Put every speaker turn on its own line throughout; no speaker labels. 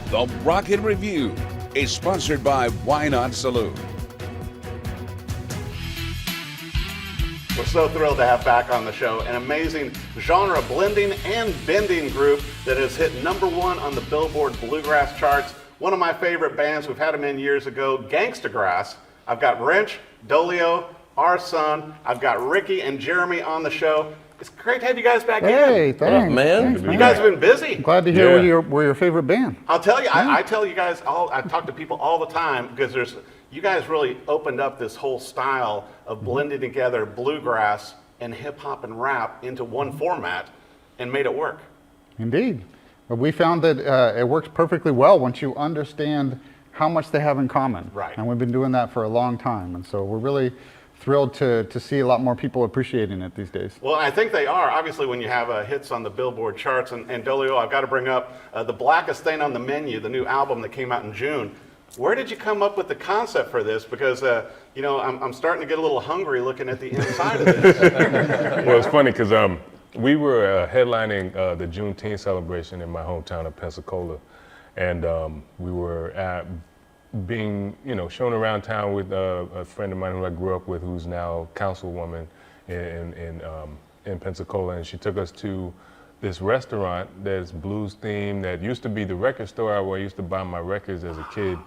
The Rocket Review is sponsored by Why Not Saloon.
We're so thrilled to have back on the show an amazing genre blending and bending group that has hit #1 on the Billboard Bluegrass charts. One of my favorite bands, we've had them in years ago, Gangstagrass. I've got Rench, Dolio, our son. I've got Ricky and Jeremy on the show. It's great to have you guys back in.
Hey, thanks.
Man.
Thanks,
You guys have been busy.
Glad to hear we're your favorite band.
I'll tell you, I tell you guys all, I talk to people all the time because you guys really opened up this whole style of blending together bluegrass and hip hop and rap into one format and made it work.
Indeed. But we found that it works perfectly well once you understand how much they have in common.
Right.
And we've been doing that for a long time. And so we're really thrilled to see a lot more people appreciating it these days.
Well, I think they are. Obviously, when you have hits on the Billboard charts, and Dolio, I've got to bring up The Blackest Thing on the Menu, the new album that came out in June. Where did you come up with the concept for this? Because, you know, I'm starting to get a little hungry looking at the inside of this.
Well, it's funny because we were headlining the Juneteenth celebration in my hometown of Pensacola. And we were being, you know, shown around town with a friend of mine who I grew up with, who's now councilwoman in Pensacola, and she took us to this restaurant that's blues themed that used to be the record store where I used to buy my records as a kid,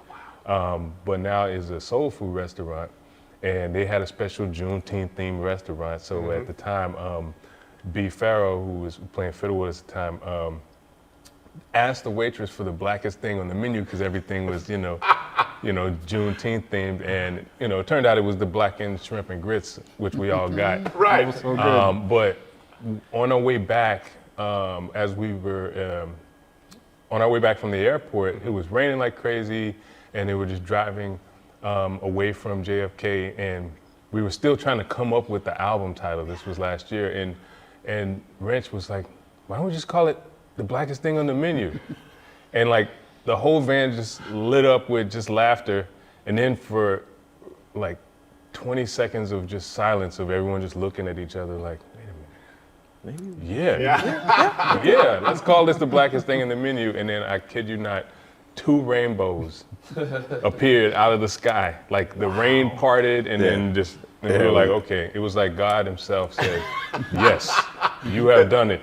but now is a soul food restaurant, and they had a special Juneteenth themed restaurant. So at the time, B. Farrow, who was playing fiddle with us at the time, asked the waitress for the blackest thing on the menu because everything was, you know, Juneteenth themed, and you know, it turned out it was the blackened shrimp and grits, which we all got.
Right.
So good.
But on our way back, as we were on our way back from the airport, it was raining like crazy, and they were just driving away from JFK, and we were still trying to come up with the album title. This was last year, and Rench was like, "Why don't we just call it The Blackest Thing on the Menu?" And like the whole van just lit up with just laughter, and then for like 20 seconds of just silence of everyone just looking at each other like, wait a minute. Yeah, let's call this The Blackest Thing in the Menu. And then I kid you not, 2 rainbows appeared out of the sky. Like the rain parted and then just, and we were like, okay, it was like God himself said, yes, you have done it.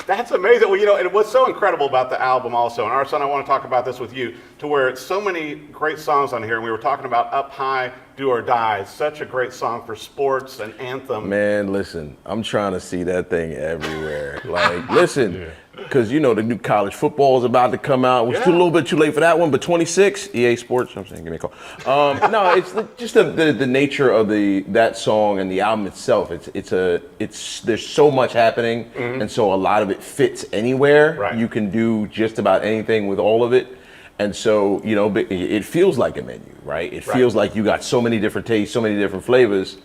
That's amazing. Well, you know, and what's so incredible about the album also, and our son, I want to talk about this with you, to where it's so many great songs on here, and we were talking about Up High, Do or Die, such a great song for sports and anthem.
Man, listen, I'm trying to see that thing everywhere. Like, listen, because you know the new college football is about to come out. It's a little bit too late for that one, but 26, EA Sports, I'm saying, give me a call. No, it's just the nature of that song and the album itself. There's so much happening, and so a lot of it fits anywhere.
Right.
You can do just about anything with all of it. And so, you know, it feels like a menu, right? It feels like you got so many different tastes, so many different flavors.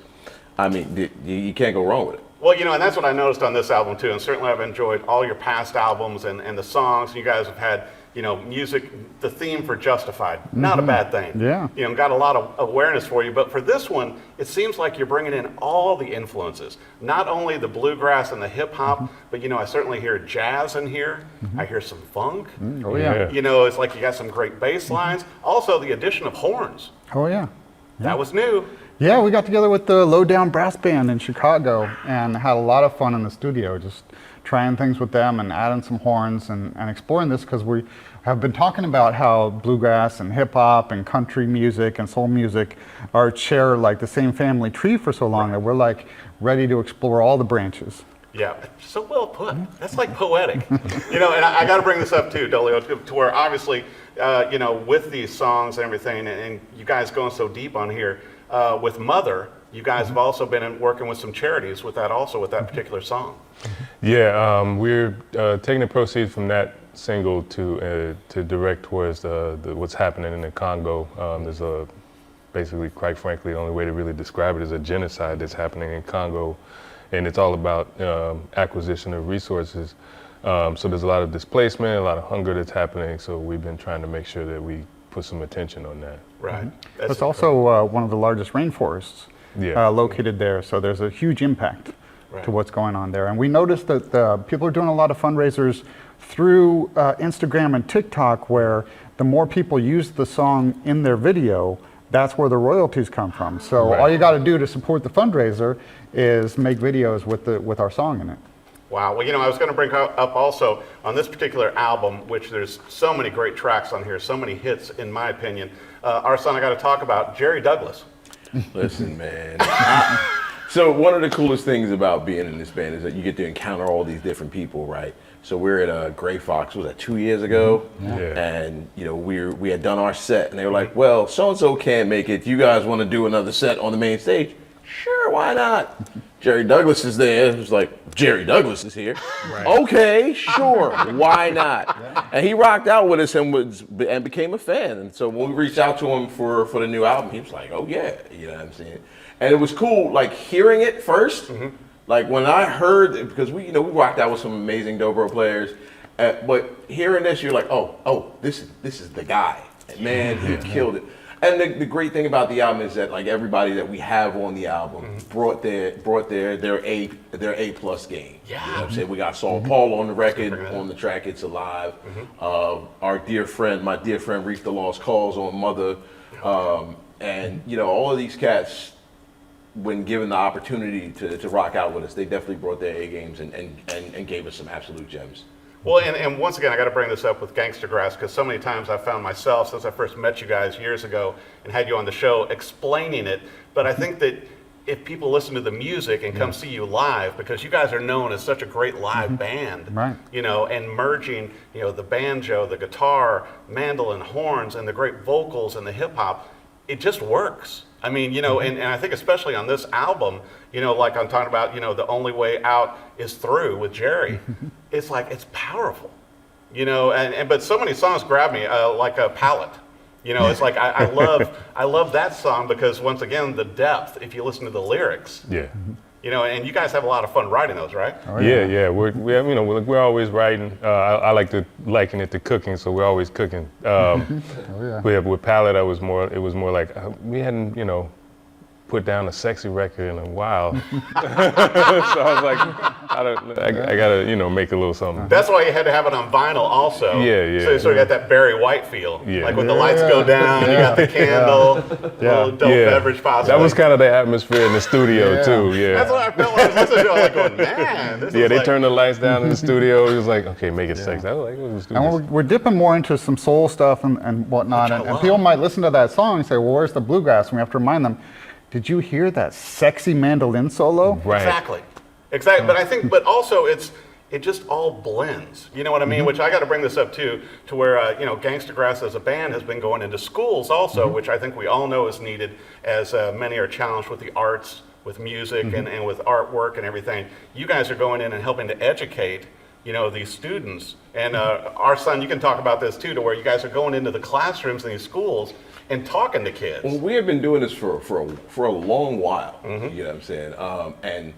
I mean, you can't go wrong with it.
Well, you know, and that's what I noticed on this album too, and certainly I've enjoyed all your past albums and the songs. You guys have had, you know, music, the theme for Justified, not a bad thing.
Yeah.
You know, got a lot of awareness for you, but for this one, it seems like you're bringing in all the influences, not only the bluegrass and the hip hop, but you know, I certainly hear jazz in here. I hear some funk.
Oh yeah.
You know, it's like you got some great bass lines. Also, the addition of horns.
Oh yeah.
That was new.
Yeah, we got together with the Lowdown Brass Brand in Chicago and had a lot of fun in the studio, just trying things with them and adding some horns and exploring this, because we have been talking about how bluegrass and hip hop and country music and soul music share like the same family tree for so long that we're like ready to explore all the branches.
Yeah, so well put. That's like poetic. You know, and I got to bring this up too, Dolio, to where obviously, you know, with these songs and everything, and you guys going so deep on here, with Mother, you guys have also been working with some charities with that also, with that particular song.
Yeah, we're taking the proceeds from that single to direct towards what's happening in the Congo. There's basically, quite frankly, the only way to really describe it is a genocide that's happening in Congo, and it's all about acquisition of resources. So there's a lot of displacement, a lot of hunger that's happening, so we've been trying to make sure that we put some attention on that.
Right.
It's also one of the largest rainforests located there, so there's a huge impact to what's going on there. And we noticed that people are doing a lot of fundraisers through Instagram and TikTok, where the more people use the song in their video, that's where the royalties come from. So all you got to do to support the fundraiser is make videos with our song in it.
Wow. Well, I was going to bring up also on this particular album, which there's so many great tracks on here, so many hits, in my opinion. Our son, I got to talk about Jerry Douglas.
Listen, man. So one of the coolest things about being in this band is that you get to encounter all these different people, right? So we're at Gray Fox, was that 2 years ago?
Yeah.
And we had done our set, and they were like, well, so-and-so can't make it. You guys want to do another set on the main stage? Sure, why not? Jerry Douglas is there. It was like, Jerry Douglas is here. Right. Okay, sure, why not? Yeah. And he rocked out with us and became a fan. And so when we reached out to him for the new album, he was like, oh yeah, you know what I'm saying? And it was cool, like hearing it first. Mm-hmm. Like when I heard, because we rocked out with some amazing dobro players, but hearing this, you're like, oh, this is the guy. And man, he killed it. And the great thing about the album is that like everybody that we have on the album brought their A plus game. Yeah. You know what I'm saying? We got Saul Paul on the record, on the track It's Alive. My dear friend Reef the Lost Cauze on Mother. And all of these cats, when given the opportunity to rock out with us, they definitely brought their A games and gave us some absolute gems.
Well, and once again, I got to bring this up with Gangstagrass, because so many times I've found myself, since I first met you guys years ago and had you on the show, explaining it. But I think that if people listen to the music and come see you live, because you guys are known as such a great live band,
right.
And merging, the banjo, the guitar, mandolin, horns, and the great vocals and the hip hop, it just works. I mean, and I think especially on this album, like I'm talking about, The Only Way Out is Through with Jerry. It's like, it's powerful, but so many songs grab me like a palette. It's like, I love that song because once again, the depth, if you listen to the lyrics. Yeah. And you guys have a lot of fun writing those, right?
Oh, yeah. We're always writing. I like to liken it to cooking, so we're always cooking. With Palette, it was more like we hadn't, put down a sexy record in a while. So I was like, I gotta, make a little something.
That's why you had to have it on vinyl also.
Yeah.
So you sort of got that Barry White feel. Yeah. Like when the lights go down, you got the candle, little dope beverage possibly.
That was kind of the atmosphere in the studio too, yeah.
That's what I felt when I was listening to it. I was like, going, man, this is
they turned the lights down in the studio. It was like, okay, make it sexy. I was like, let's do this.
And we're dipping more into some soul stuff and whatnot. And people might listen to that song and say, well, where's the bluegrass? And we have to remind them, did you hear that sexy mandolin solo?
Right. Exactly. But I think, but also it just all blends. You know what I mean? Which I got to bring this up too, to where Gangstagrass as a band has been going into schools also, which I think we all know is needed, as many are challenged with the arts, with music and with artwork and everything. You guys are going in and helping to educate these students. And our son, you can talk about this too, to where you guys are going into the classrooms in these schools and talking to kids.
Well, we have been doing this for a long while. You know what I'm saying? And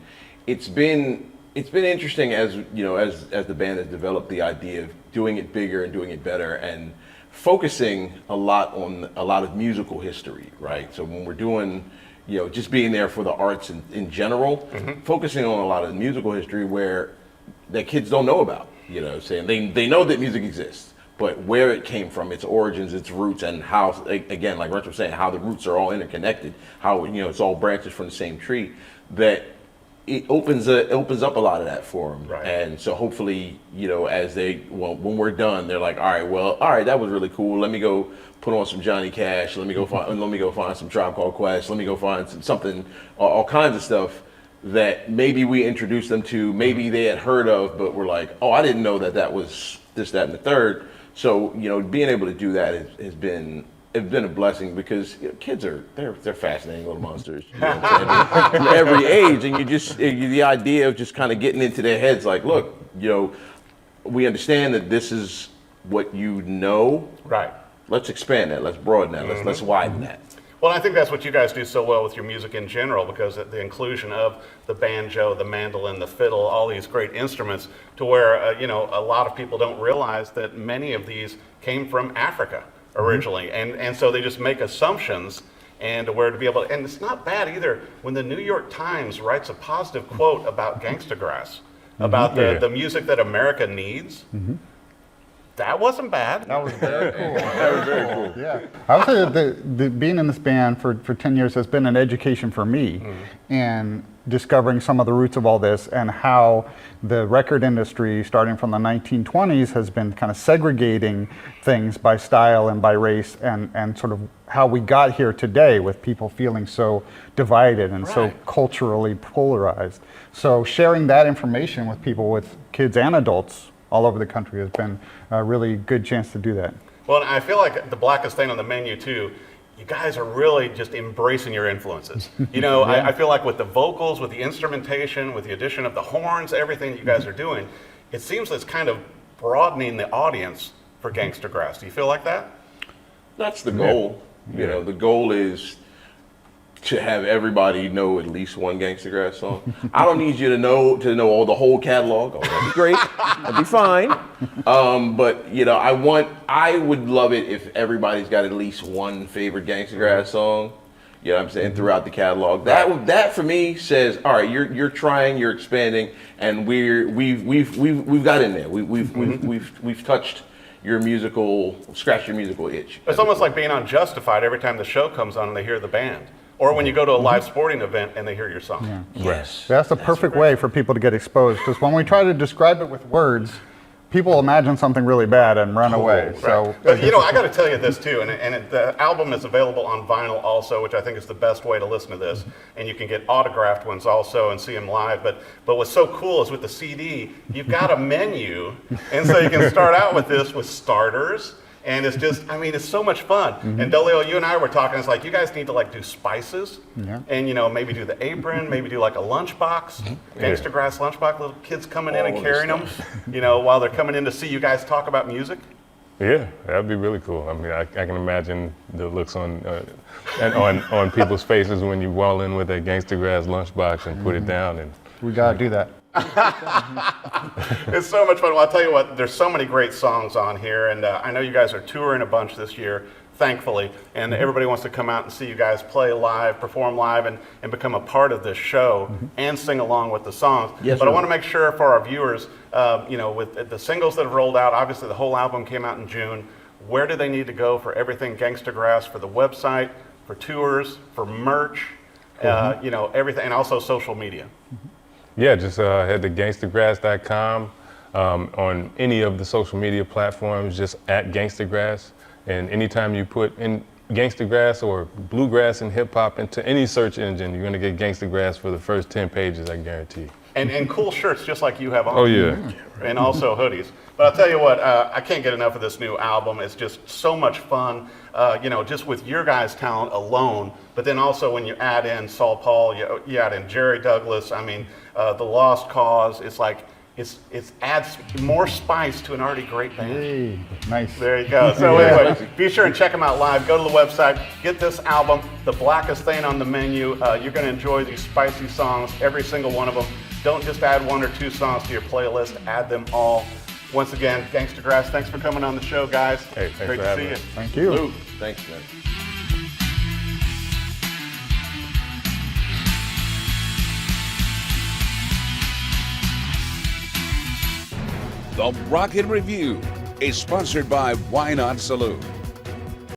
it's been interesting as the band has developed the idea of doing it bigger and doing it better and focusing a lot on a lot of musical history, right? So when we're doing just being there for the arts in general, focusing on a lot of musical history where that kids don't know about. You know what I'm saying? They know that music exists, but where it came from, its origins, its roots, and how, again, like Rench was saying, how the roots are all interconnected, how it's all branches from the same tree, that it opens up a lot of that for them. Right. And so hopefully, as when we're done, they're like, all right, that was really cool. Let me go put on some Johnny Cash. Let me go find some Tribe Called Quest. Let me go find something, all kinds of stuff that maybe we introduced them to, maybe they had heard of, but were like, oh, I didn't know that was this, that, and the third. So, being able to do that has been a blessing, because kids they're fascinating little monsters. From every age, and the idea of just kind of getting into their heads, like, look, we understand that this is what you know. Right. Let's expand that. Let's broaden that. Let's widen that.
Well, I think that's what you guys do so well with your music in general, because the inclusion of the banjo, the mandolin, the fiddle, all these great instruments, to where a lot of people don't realize that many of these came from Africa originally, and so they just make assumptions, and where to be able to, and it's not bad either when the New York Times writes a positive quote about Gangstagrass, about the music that America needs. That wasn't bad.
That was very cool.
That was very cool.
Yeah, I would say that the being in this band for 10 years has been an education for me, and discovering some of the roots of all this and how the record industry, starting from the 1920s, has been kind of segregating things by style and by race, and sort of how we got here today with people feeling so divided and so culturally polarized. So sharing that information with people, with kids and adults all over the country, has been a really good chance to do that.
Well, and I feel like the Blackest Thing on the Menu too, you guys are really just embracing your influences. You know, I feel like with the vocals, with the instrumentation, with the addition of the horns, everything that you guys are doing, it seems it's kind of broadening the audience for Gangstagrass. Do you feel like that?
That's the goal. You know, the goal is to have everybody know at least one Gangstagrass song. I don't need you to know all the whole catalog. Oh, that'd be great. That'd be fine. But you know, I would love it if everybody's got at least one favorite Gangstagrass song. You know what I'm saying, throughout the catalog. That for me says, all right, you're trying, you're expanding, and we've got in there. We've touched your scratched your musical itch.
It's almost like being on Justified every time the show comes on and they hear the band. Or when you go to a live sporting event and they hear your song.
Yeah.
Yes.
That's the perfect way for people to get exposed, because when we try to describe it with words, people imagine something really bad and run away.
Right.
So,
But you know, I got to tell you this too, the album is available on vinyl also, which I think is the best way to listen to this. And you can get autographed ones also and see them live. But what's so cool is with the CD, you've got a menu, and so you can start out with this with starters. And it's just, I mean, it's so much fun. And Dolio, you and I were talking, it's like, you guys need to like do spices, and you know, maybe do the apron, maybe do like a lunchbox, Gangstagrass lunchbox, little kids coming in and carrying them, you know, while they're coming in to see you guys talk about music.
Yeah, that'd be really cool. I mean, I can imagine the looks on people's faces when you roll in with a Gangstagrass lunchbox and put it down. And
we gotta do that.
It's so much fun. Well, I'll tell you what, there's so many great songs on here, and I know you guys are touring a bunch this year, thankfully, and everybody wants to come out and see you guys play live, perform live, and become a part of this show and sing along with the songs.
Yes,
but I want to make sure for our viewers, you know, with the singles that have rolled out, obviously the whole album came out in June, where do they need to go for everything Gangstagrass, for the website, for tours, for merch, you know, everything, and also social media?
yeah, just head to gangstagrass.com. On any of the social media platforms, just at Gangstagrass. And anytime you put in Gangstagrass or Bluegrass and hip hop into any search engine, you're gonna get Gangstagrass for the first 10 pages, I guarantee.
And cool shirts just like you have on.
Oh yeah.
And also hoodies. But I'll tell you what, I can't get enough of this new album. It's just so much fun, you know, just with your guys' talent alone. But then also when you add in Saul Paul, you add in Jerry Douglas, I mean, The Lost Cause, it's like, it adds more spice to an already great band.
Hey, nice.
There you go. So anyway, be sure and check them out live. Go to the website, get this album, The Blackest Thing on the Menu. You're going to enjoy these spicy songs, every single one of them. Don't just add one or two songs to your playlist, add them all. Once again, Gangstagrass, thanks for coming on the show, guys.
Hey, thanks
Great
for
to
having
see
us.
you.
Thank you.
Luke, thanks, man.
The Rocket Review is sponsored by Why Not Salute.